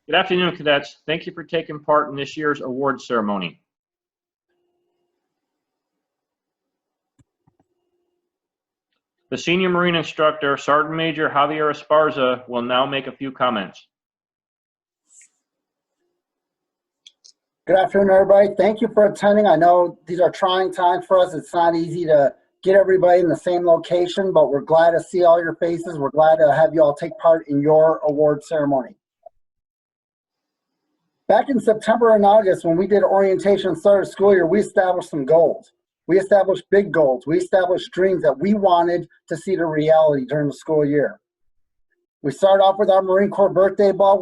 Good afternoon, cadets. Thank you for taking part in this year's award ceremony. The Senior Marine Instructor, Sergeant Major Javier Esparza, will now make a few comments. Good afternoon, everybody. Thank you for attending. I know these are trying times for us. It's not easy to get everybody in the same location, but we're glad to see all your faces. We're glad to have you all take part in your award ceremony. Back in September and August, when we did orientation and started school year, we established some goals. We established big goals. We established dreams that we wanted to see to reality during the school year. We started off with our Marine Corps birthday ball,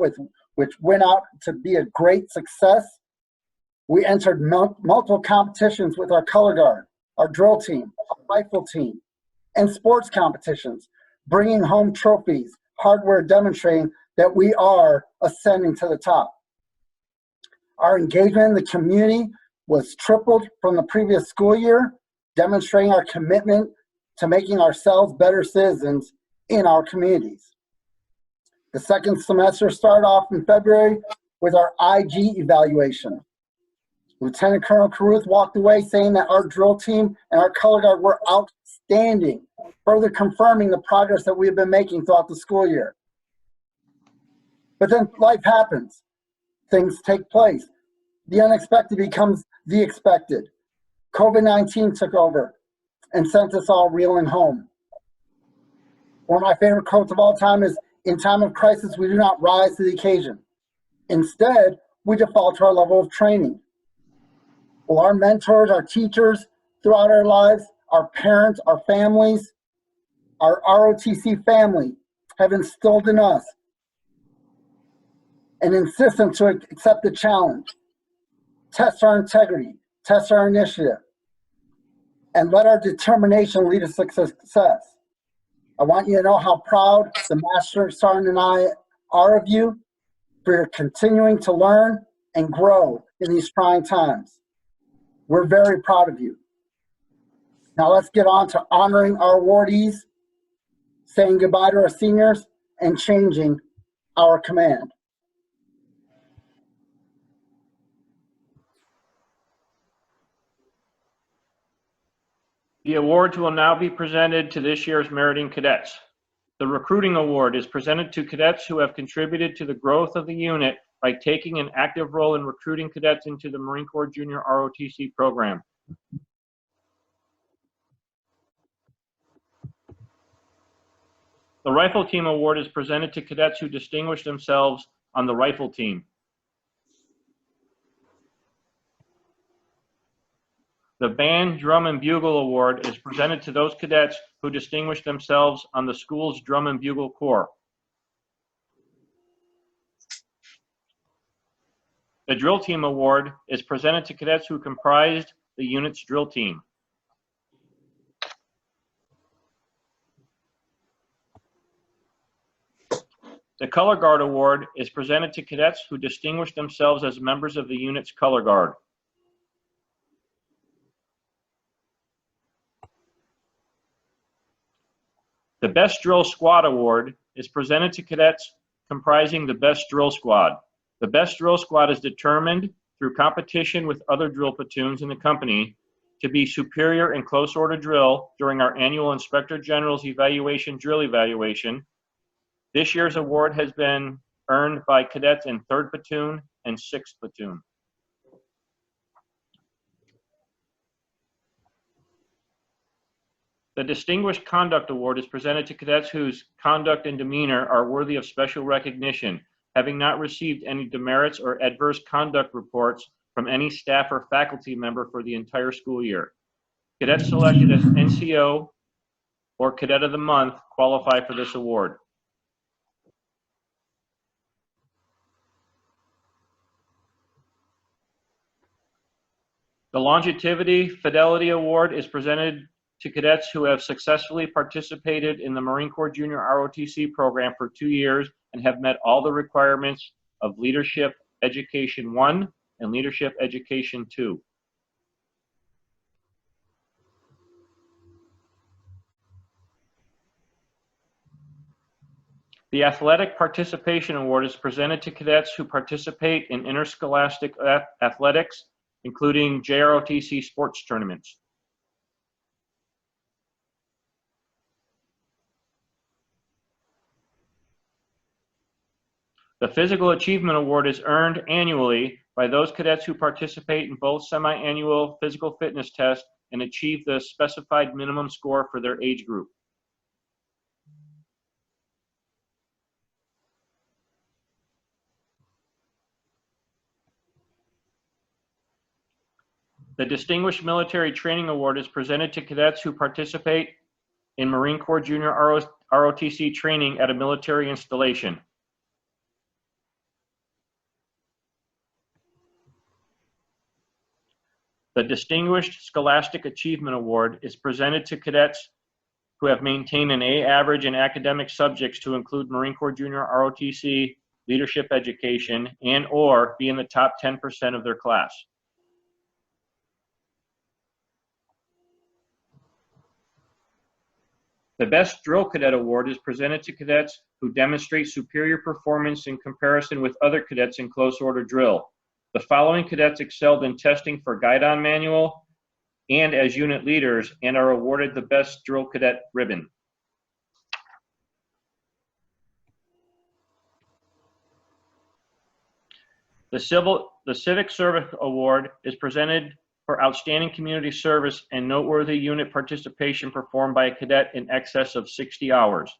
which went out to be a great success. We entered multiple competitions with our color guard, our drill team, our rifle team, and sports competitions, bringing home trophies, hardware demonstrating that we are ascending to the top. Our engagement in the community was tripled from the previous school year, demonstrating our commitment to making ourselves better citizens in our communities. The second semester started off in February with our IG evaluation. Lieutenant Colonel Carruth walked away saying that our drill team and our color guard were outstanding, further confirming the progress that we have been making throughout the school year. But then life happens. Things take place. The unexpected becomes the expected. COVID-19 took over and sent us all reeling home. One of my favorite quotes of all time is, "In time of crisis, we do not rise to the occasion. Instead, we default to our level of training." Well, our mentors, our teachers throughout our lives, our parents, our families, our ROTC family have instilled in us an insistence to accept the challenge, test our integrity, test our initiative, and let our determination lead us to success. I want you to know how proud the Master Sergeant and I are of you for your continuing to learn and grow in these trying times. We're very proud of you. Now let's get on to honoring our awardees, saying goodbye to our seniors, and changing our command. The awards will now be presented to this year's meriting cadets. The Recruiting Award is presented to cadets who have contributed to the growth of the unit by taking an active role in recruiting cadets into the Marine Corps Junior ROTC program. The Rifle Team Award is presented to cadets who distinguished themselves on the rifle team. The Band, Drum, and Bugle Award is presented to those cadets who distinguished themselves on the school's Drum and Bugle Corps. The Drill Team Award is presented to cadets who comprised the unit's drill team. The Color Guard Award is presented to cadets who distinguished themselves as members of the unit's color guard. The Best Drill Squad Award is presented to cadets comprising the Best Drill Squad. The Best Drill Squad is determined through competition with other drill platoons in the company to be superior in close order drill during our annual Inspector General's evaluation drill evaluation. This year's award has been earned by cadets in 3rd Platoon and 6th Platoon. The Distinguished Conduct Award is presented to cadets whose conduct and demeanor are worthy of special recognition, having not received any demerits or adverse conduct reports from any staff or faculty member for the entire school year. Cadets selected as NCO or Cadet of the Month qualify for this award. The Longevity Fidelity Award is presented to cadets who have successfully participated in the Marine Corps Junior ROTC program for 2 years and have met all the requirements of Leadership Education 1 and Leadership Education 2. The Athletic Participation Award is presented to cadets who participate in interscholastic athletics, including JROTC sports tournaments. The Physical Achievement Award is earned annually by those cadets who participate in both semi-annual physical fitness tests and achieve the specified minimum score for their age group. The Distinguished Military Training Award is presented to cadets who participate in Marine Corps Junior ROTC training at a military installation. The Distinguished Scholastic Achievement Award is presented to cadets who have maintained an A average in academic subjects to include Marine Corps Junior ROTC leadership education and/or be in the top 10% of their class. The Best Drill Cadet Award is presented to cadets who demonstrate superior performance in comparison with other cadets in close order drill. The following cadets excelled in testing for guidon manual and as unit leaders and are awarded the Best Drill Cadet ribbon. The Civic Service Award is presented for outstanding community service and noteworthy unit participation performed by a cadet in excess of 60 hours.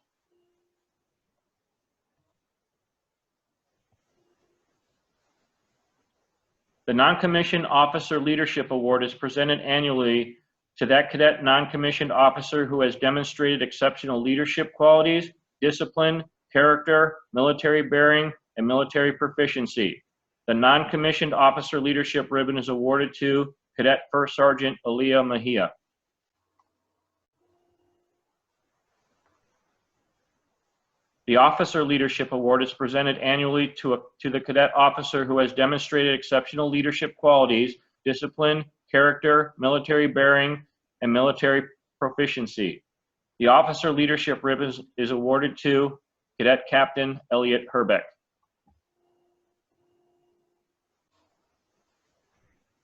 The Non-Commissioned Officer Leadership Award is presented annually to that cadet non-commissioned officer who has demonstrated exceptional leadership qualities, discipline, character, military bearing, and military proficiency. The Non-Commissioned Officer Leadership Ribbon is awarded to Cadet First Sergeant Aaliyah Mejia. The Officer Leadership Award is presented annually to the cadet officer who has demonstrated exceptional leadership qualities, discipline, character, military bearing, and military proficiency. The Officer Leadership Ribbon is awarded to Cadet Captain Elliot Herbeck.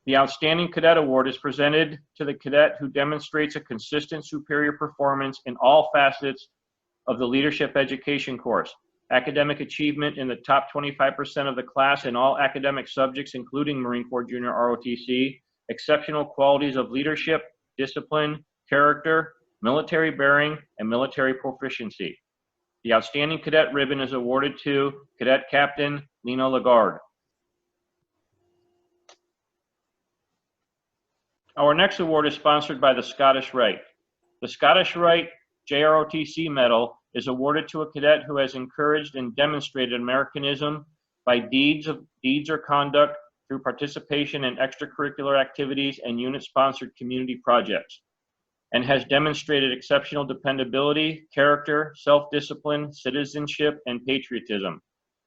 The Outstanding Cadet Award is presented to the cadet who demonstrates a consistent superior performance in all facets of the leadership education course. Academic achievement in the top 25% of the class in all academic subjects, including Marine Corps Junior ROTC, exceptional qualities of leadership, discipline, character, military bearing, and military proficiency. The Outstanding Cadet Ribbon is awarded to Cadet Captain Lena Lagarde. Our next award is sponsored by the Scottish Rite. The Scottish Rite JROTC Medal is awarded to a cadet who has encouraged and demonstrated Americanism by deeds or conduct through participation in extracurricular activities and unit-sponsored community projects, and has demonstrated exceptional dependability, character, self-discipline, citizenship, and patriotism.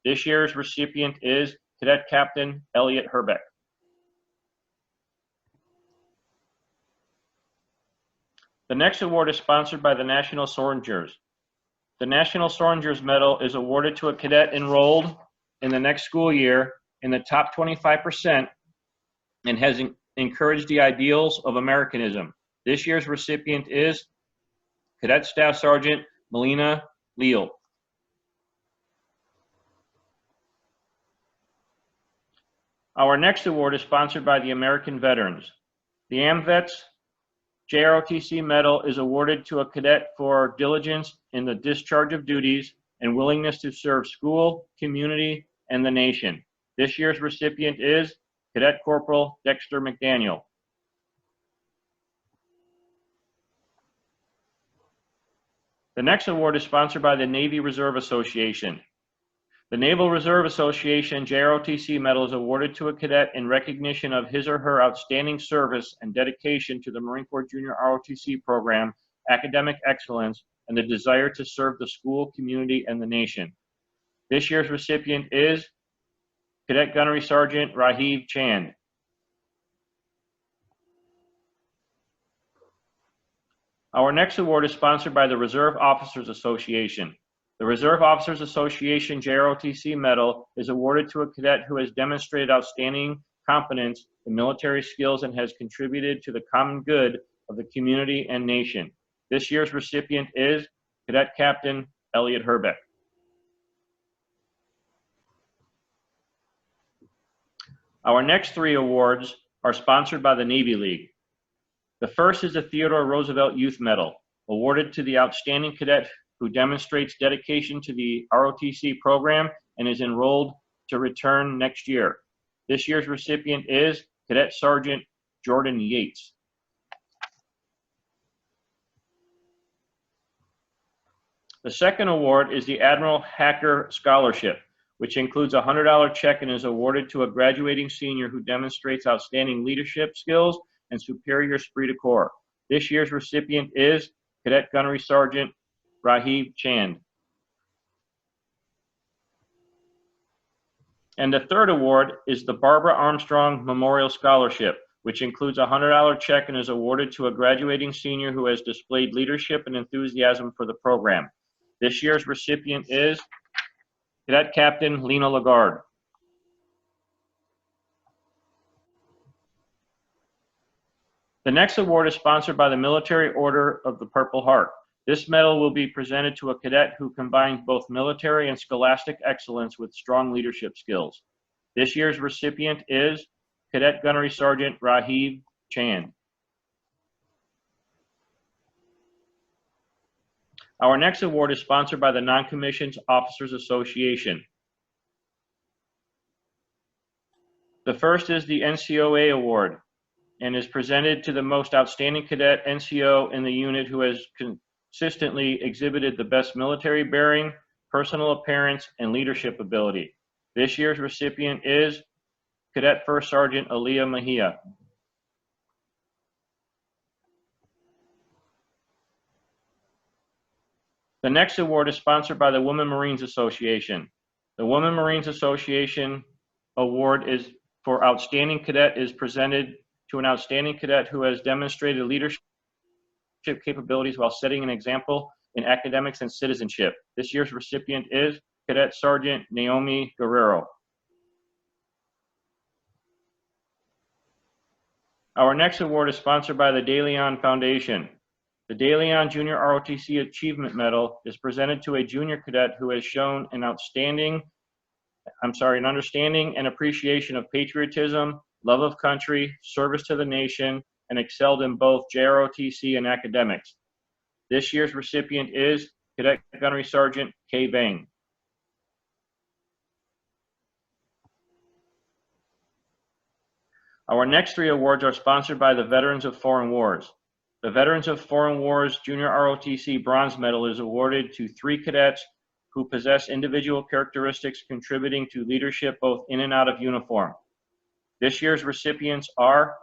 This year's recipient is Cadet Captain Elliot Herbeck. The next award is sponsored by the National Soldiers. The National Soldiers Medal is awarded to a cadet enrolled in the next school year in the top 25% and has encouraged the ideals of Americanism. This year's recipient is Cadet Staff Sergeant Melina Leal. Our next award is sponsored by the American Veterans. The AMVETS JROTC Medal is awarded to a cadet for diligence in the discharge of duties and willingness to serve school, community, and the nation. This year's recipient is Cadet Corporal Dexter McDaniel. The next award is sponsored by the Navy Reserve Association. The Naval Reserve Association JROTC Medal is awarded to a cadet in recognition of his or her outstanding service and dedication to the Marine Corps Junior ROTC program, academic excellence, and the desire to serve the school, community, and the nation. This year's recipient is Cadet Gunnery Sergeant Raheem Chand. Our next award is sponsored by the Reserve Officers Association. The Reserve Officers Association JROTC Medal is awarded to a cadet who has demonstrated outstanding competence in military skills and has contributed to the common good of the community and nation. This year's recipient is Cadet Captain Elliot Herbeck. Our next three awards are sponsored by the Navy League. The first is the Theodore Roosevelt Youth Medal, awarded to the outstanding cadet who demonstrates dedication to the ROTC program and is enrolled to return next year. This year's recipient is Cadet Sergeant Jordan Yates. The second award is the Admiral Hacker Scholarship, which includes a $100 check and is awarded to a graduating senior who demonstrates outstanding leadership skills and superior esprit de corps. This year's recipient is Cadet Gunnery Sergeant Rahib Chand. And the third award is the Barbara Armstrong Memorial Scholarship, which includes a $100 check and is awarded to a graduating senior who has displayed leadership and enthusiasm for the program. This year's recipient is Cadet Captain Lena Lagarde. The next award is sponsored by the Military Order of the Purple Heart. This medal will be presented to a cadet who combines both military and scholastic excellence with strong leadership skills. This year's recipient is Cadet Gunnery Sergeant Rahib Chand. Our next award is sponsored by the Non-Commissioned Officers Association. The first is the NCOA Award and is presented to the most outstanding cadet NCO in the unit who has consistently exhibited the best military bearing, personal appearance, and leadership ability. This year's recipient is Cadet First Sergeant Aaliyah Mejia. The next award is sponsored by the Women Marines Association. The Women Marines Association Award is for Outstanding Cadet is presented to an outstanding cadet who has demonstrated leadership capabilities while setting an example in academics and citizenship. This year's recipient is Cadet Sergeant Naomi Guerrero. Our next award is sponsored by the DAEDALIAN Foundation. The DAEDALIAN Junior ROTC Achievement Medal is presented to a junior cadet who has shown an understanding and appreciation of patriotism, love of country, service to the nation, and excelled in both JROTC and academics. This year's recipient is Cadet Gunnery Sergeant Kay Bang. Our next three awards are sponsored by the Veterans of Foreign Wars. The Veterans of Foreign Wars Junior ROTC Bronze Medal is awarded to 3 cadets who possess individual characteristics contributing to leadership both in and out of uniform. This year's recipients are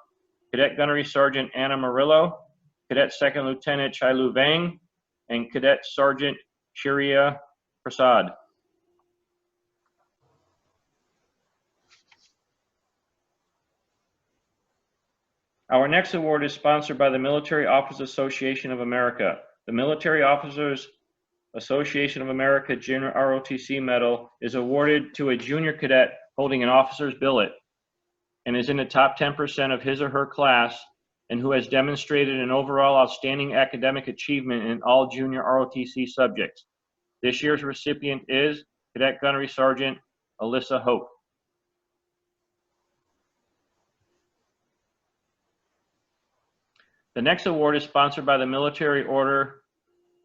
Cadet Gunnery Sergeant Anna Murillo, Cadet Second Lieutenant Chailu Vang, and Cadet Sergeant Shriya Prasad. Our next award is sponsored by the Military Officers Association of America. The Military Officers Association of America Junior ROTC Medal is awarded to a junior cadet holding an officer's billet and is in the top 10% of his or her class and who has demonstrated an overall outstanding academic achievement in all junior ROTC subjects. This year's recipient is Cadet Gunnery Sergeant Alyssa Hope. The next award is sponsored by the Military Order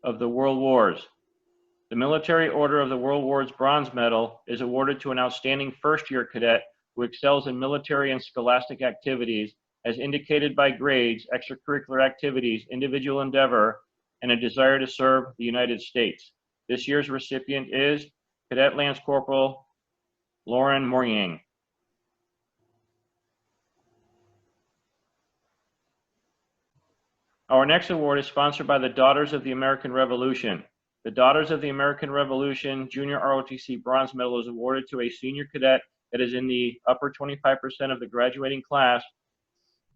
of the World Wars. The Military Order of the World Wars Bronze Medal is awarded to an outstanding first-year cadet who excels in military and scholastic activities as indicated by grades, extracurricular activities, individual endeavor, and a desire to serve the United States. This year's recipient is Cadet Lance Corporal Lauren Moriang. Our next award is sponsored by the Daughters of the American Revolution. The Daughters of the American Revolution Junior ROTC Bronze Medal is awarded to a senior cadet that is in the upper 25% of the graduating class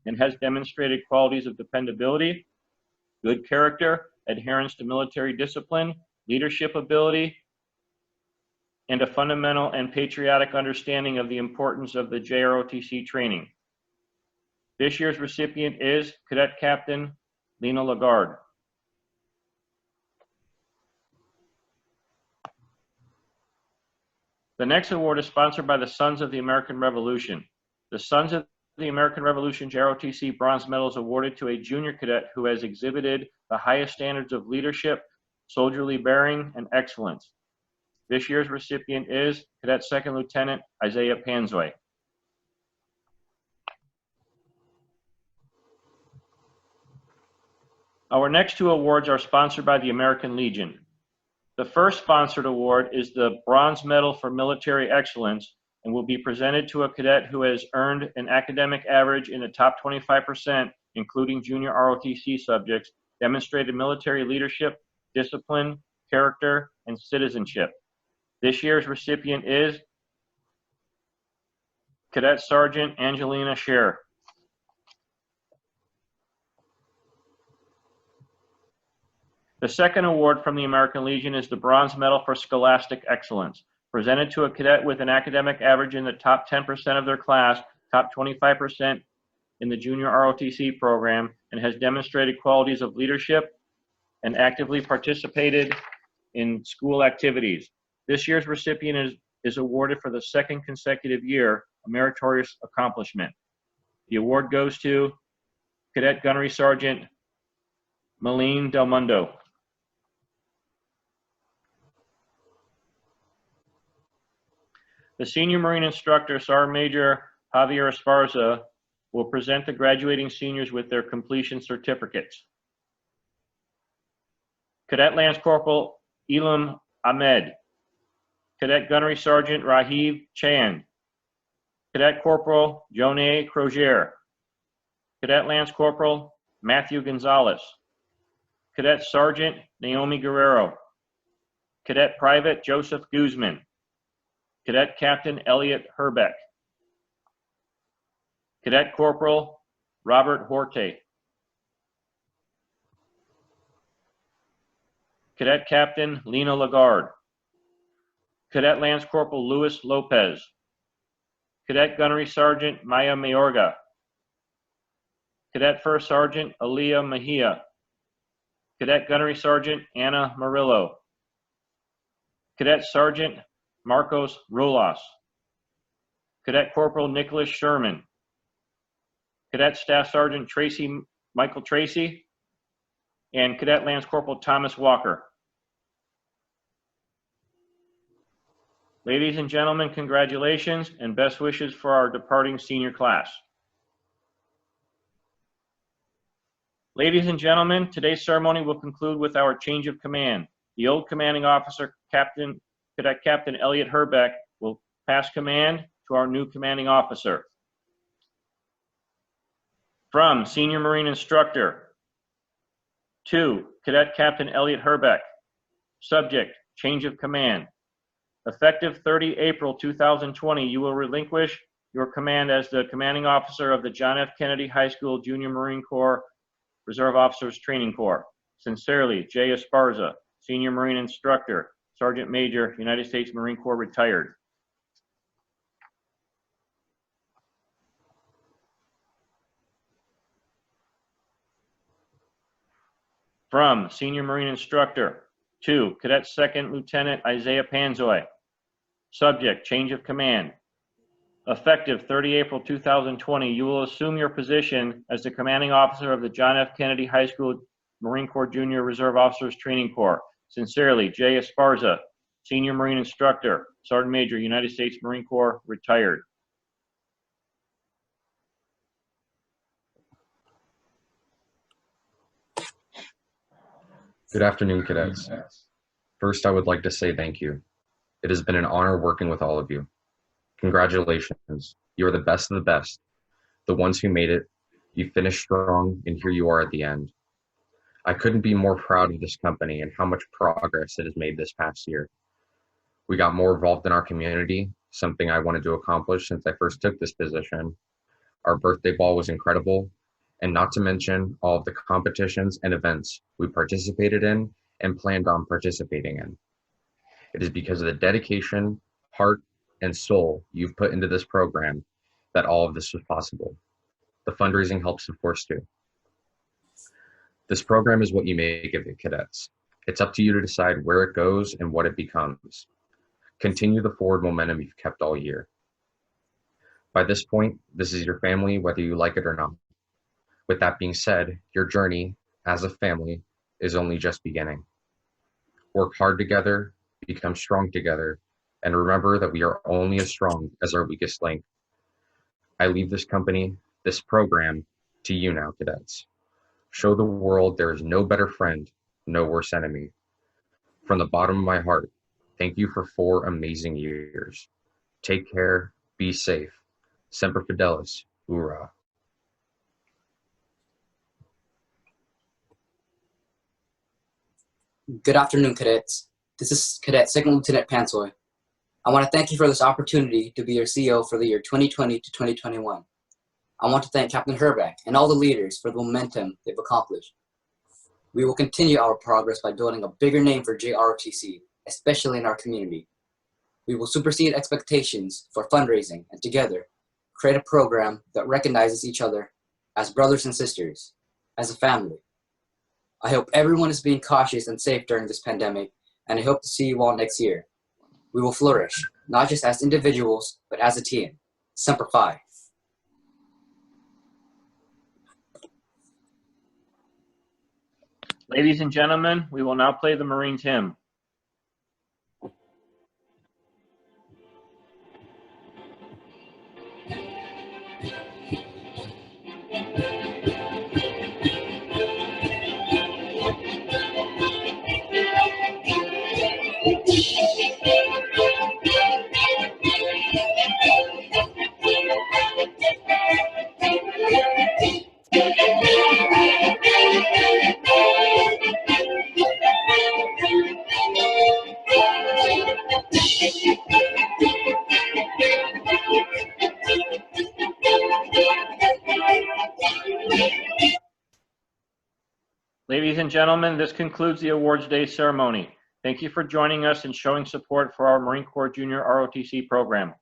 and has demonstrated qualities of dependability, good character, adherence to military discipline, leadership ability, and a fundamental and patriotic understanding of the importance of the JROTC training. This year's recipient is Cadet Captain Lena Lagarde. The next award is sponsored by the Sons of the American Revolution. The Sons of the American Revolution JROTC bronze medal is awarded to a junior cadet who has exhibited the highest standards of leadership, soldierly bearing, and excellence. This year's recipient is Cadet Second Lieutenant Isaiah Panzoy. Our next two awards are sponsored by the American Legion. The first sponsored award is the Bronze Medal for Military Excellence and will be presented to a cadet who has earned an academic average in the top 25%, including junior ROTC subjects, demonstrated military leadership, discipline, character, and citizenship. This year's recipient is Cadet Sergeant Angelina Scher. The second award from the American Legion is the Bronze Medal for Scholastic Excellence, presented to a cadet with an academic average in the top 10% of their class, top 25% in the junior ROTC program, and has demonstrated qualities of leadership and actively participated in school activities. This year's recipient is awarded for the second consecutive year a meritorious accomplishment. The award goes to Cadet Gunnery Sergeant Malene Del Mundo. The Senior Marine Instructor, Sergeant Major Javier Esparza, will present the graduating seniors with their completion certificates. Cadet Lance Corporal Elam Ahmed. Cadet Gunnery Sergeant Rahiv Chand. Cadet Corporal Joné Crozier. Cadet Lance Corporal Matthew Gonzalez. Cadet Sergeant Naomi Guerrero. Cadet Private Joseph Guzman. Cadet Captain Elliot Herbeck. Cadet Corporal Robert Horte. Cadet Captain Lena Lagarde. Cadet Lance Corporal Luis Lopez. Cadet Gunnery Sergeant Maya Mayorga. Cadet First Sergeant Aaliyah Mejia. Cadet Gunnery Sergeant Anna Murillo. Cadet Sergeant Marcos Rolas. Cadet Corporal Nicholas Sherman. Cadet Staff Sergeant Michael Tracy, and Cadet Lance Corporal Thomas Walker. Ladies and gentlemen, congratulations and best wishes for our departing senior class. Ladies and gentlemen, today's ceremony will conclude with our change of command. The old commanding officer, Cadet Captain Elliot Herbeck, will pass command to our new commanding officer. From Senior Marine Instructor to Cadet Captain Elliot Herbeck. Subject, change of command. Effective 30 April 2020, you will relinquish your command as the commanding officer of the John F. Kennedy High School Junior Marine Corps Reserve Officers Training Corps. Sincerely, J. Esparza, Senior Marine Instructor, Sergeant Major, United States Marine Corps, retired. From Senior Marine Instructor to Cadet Second Lieutenant Isaiah Panzoy. Subject, change of command. Effective 30 April 2020, you will assume your position as the commanding officer of the John F. Kennedy High School Marine Corps Junior Reserve Officers Training Corps. Sincerely, J. Esparza, Senior Marine Instructor, Sergeant Major, United States Marine Corps, retired. Good afternoon, cadets. First, I would like to say thank you. It has been an honor working with all of you. Congratulations. You are the best of the best. The ones who made it, you finished strong, and here you are at the end. I couldn't be more proud of this company and how much progress it has made this past year. We got more involved in our community, something I wanted to accomplish since I first took this position. Our birthday ball was incredible, and not to mention all of the competitions and events we participated in and planned on participating in. It is because of the dedication, heart, and soul you've put into this program that all of this was possible. The fundraising helps, of course, too. This program is what you make of it, cadets. It's up to you to decide where it goes and what it becomes. Continue the forward momentum you've kept all year. By this point, this is your family, whether you like it or not. With that being said, your journey as a family is only just beginning. Work hard together, become strong together, and remember that we are only as strong as our weakest link. I leave this company, this program, to you now, cadets. Show the world there is no better friend, no worse enemy. From the bottom of my heart, thank you for 4 amazing years. Take care, be safe. Semper Fidelis, hoorah. Good afternoon, cadets. This is Cadet Second Lieutenant Pansoy. I want to thank you for this opportunity to be your CEO for the year 2020 to 2021. I want to thank Captain Herbeck and all the leaders for the momentum they've accomplished. We will continue our progress by building a bigger name for JROTC, especially in our community. We will supersede expectations for fundraising and together create a program that recognizes each other as brothers and sisters, as a family. I hope everyone is being cautious and safe during this pandemic, and I hope to see you all next year. We will flourish, not just as individuals, but as a team. Semper Fi. Ladies and gentlemen, we will now play the Marines hymn. Ladies and gentlemen, this concludes the Awards Day ceremony. Thank you for joining us and showing support for our Marine Corps Junior ROTC program.